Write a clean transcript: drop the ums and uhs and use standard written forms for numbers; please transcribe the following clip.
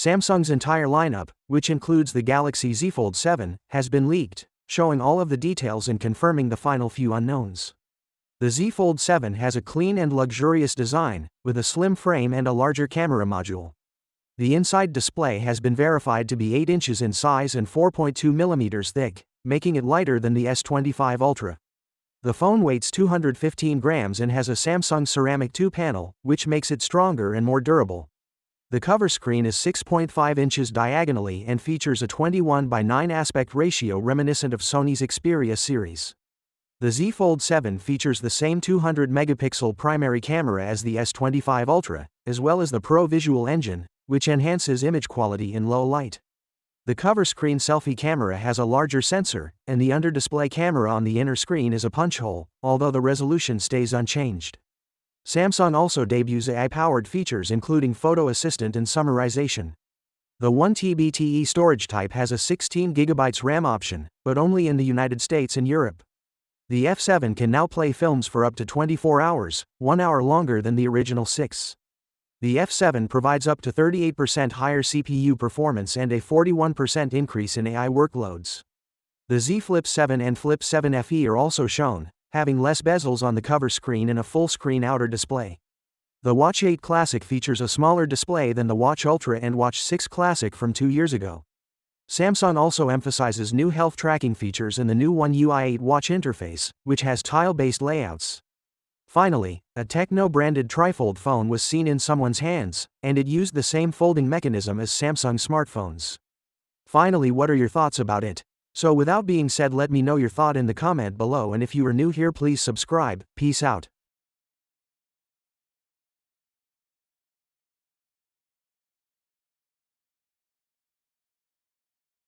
Samsung's entire lineup, which includes the Galaxy Z Fold 7, has been leaked, showing all of the details and confirming the final few unknowns. The Z Fold 7 has a clean and luxurious design, with a slim frame and a larger camera module. The inside display has been verified to be 8 inches in size and 4.2 millimeters thick, making it lighter than the S25 Ultra. The phone weighs 215 grams and has a Samsung Ceramic 2 panel, which makes it stronger and more durable. The cover screen is 6.5 inches diagonally and features a 21:9 aspect ratio reminiscent of Sony's Xperia series. The Z Fold 7 features the same 200-megapixel primary camera as the S25 Ultra, as well as the Pro Visual Engine, which enhances image quality in low light. The cover screen selfie camera has a larger sensor, and the under-display camera on the inner screen is a punch hole, although the resolution stays unchanged. Samsung also debuts AI-powered features including photo assistant and summarization. The 1TB TE storage type has a 16GB RAM option, but only in the United States and Europe. The F7 can now play films for up to 24 hours, 1 hour longer than the original 6. The F7 provides up to 38% higher CPU performance and a 41% increase in AI workloads. The Z Flip 7 and Flip 7 FE are also shown, having less bezels on the cover screen and a full-screen outer display. The Watch 8 Classic features a smaller display than the Watch Ultra and Watch 6 Classic from 2 years ago. Samsung also emphasizes new health tracking features in the new One UI 8 watch interface, which has tile-based layouts. Finally, a Tecno-branded trifold phone was seen in someone's hands, and it used the same folding mechanism as Samsung smartphones. Finally, what are your thoughts about it? So without being said, let me know your thought in the comment below, and if you are new here, please subscribe. Peace out.